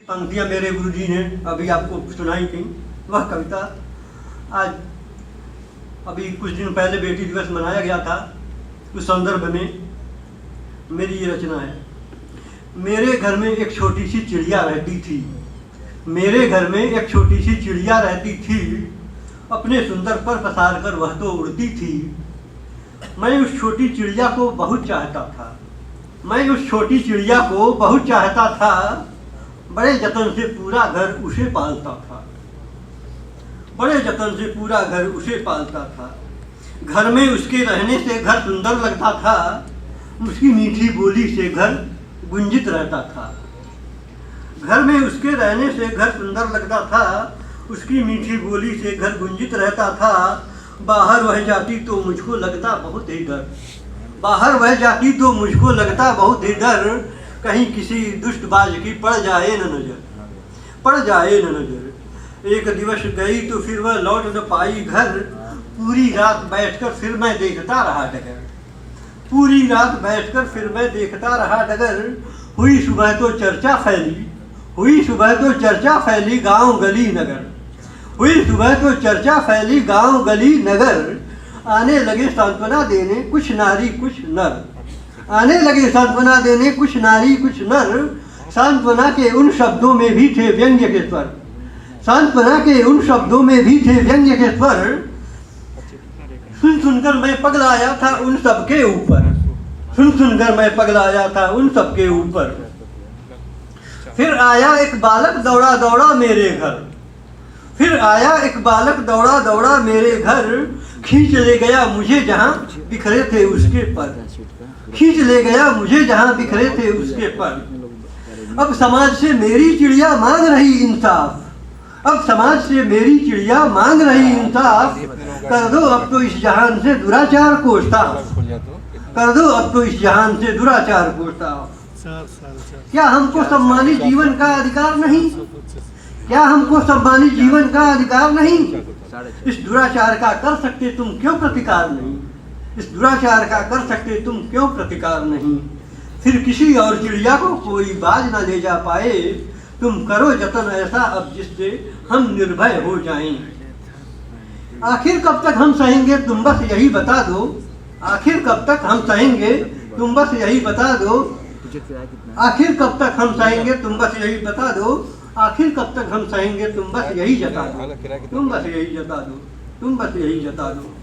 पंक्तियाँ मेरे गुरुजी ने अभी आपको सुनाई थी, वह कविता आज अभी कुछ दिन पहले बेटी दिवस मनाया गया था, उस संदर्भ में मेरी ये रचना है। मेरे घर में एक छोटी सी चिड़िया रहती थी, मेरे घर में एक छोटी सी चिड़िया रहती थी, अपने सुंदर पर पसार कर वह तो उड़ती थी। मैं उस छोटी चिड़िया को बहुत चाहता था, मैं उस छोटी चिड़िया को बहुत चाहता था, बड़े जतन से पूरा घर उसे पालता था, बड़े जतन से पूरा घर उसे पालता था। घर में उसके रहने से घर सुंदर लगता था, उसकी मीठी बोली से घर गुंजित रहता था। घर में उसके रहने से घर सुंदर लगता था, उसकी मीठी बोली से घर गुंजित रहता था। बाहर वह जाती तो मुझको लगता बहुत ही डर, बाहर वह जाती तो मुझको लगता बहुत ही डर, कहीं किसी दुष्टबाज की पड़ जाए न नजर, पड़ जाए न नजर। एक दिवस गई तो फिर वह लौट न पाई घर, पूरी रात बैठकर फिर मैं देखता रहा डगर, पूरी रात बैठकर फिर मैं देखता रहा डगर। हुई सुबह तो चर्चा फैली, हुई सुबह तो चर्चा फैली गांव गली नगर, हुई सुबह तो चर्चा फैली गांव गली नगर। आने लगे सांत्वना देने कुछ नारी कुछ नर, आने लगे सांत्वना देने कुछ नारी कुछ नर। सांत्वना के उन शब्दों में भी थे व्यंग्य के स्वर, सांत्वना के उन शब्दों में भी थे व्यंग्य के स्वर। सुन सुनकर मैं पगलाया था उन सबके ऊपर, सुन सुनकर मैं पगलाया था उन सबके ऊपर। फिर आया एक बालक दौड़ा दौड़ा मेरे घर, फिर आया एक बालक दौड़ा दौड़ा मेरे घर। खींच ले गया मुझे जहाँ बिखरे थे उसके पर, खींच ले गया मुझे जहाँ बिखरे थे उसके पर। अब समाज से मेरी चिड़िया मांग रही इंसाफ, अब समाज से मेरी चिड़िया मांग रही इंसाफ। कर दो अब तो इस जहान से दुराचार को साफ, कर दो अब तो इस जहान से दुराचार को साफ। क्या हमको सम्मानित जीवन का अधिकार नहीं, क्या हमको सम्मानित जीवन का अधिकार नहीं? इस दुराचार का कर सकते तुम क्यों प्रतिकार नहीं, इस दुराचार का कर सकते तुम क्यों प्रतिकार नहीं? फिर किसी और चिड़िया को कोई बाज न ले जा पाए, तुम करो जतन ऐसा अब जिससे हम निर्भय हो जाएं। आखिर कब तक हम सहेंगे तुम बस यही बता दो, आखिर कब तक हम सहेंगे तुम बस यही बता दो, आखिर कब तक हम सहेंगे तुम बस यही बता दो, आखिर कब तक हम सहेंगे तुम बस यही जता दो, तुम बस यही जता दो, तुम बस यही जता दो।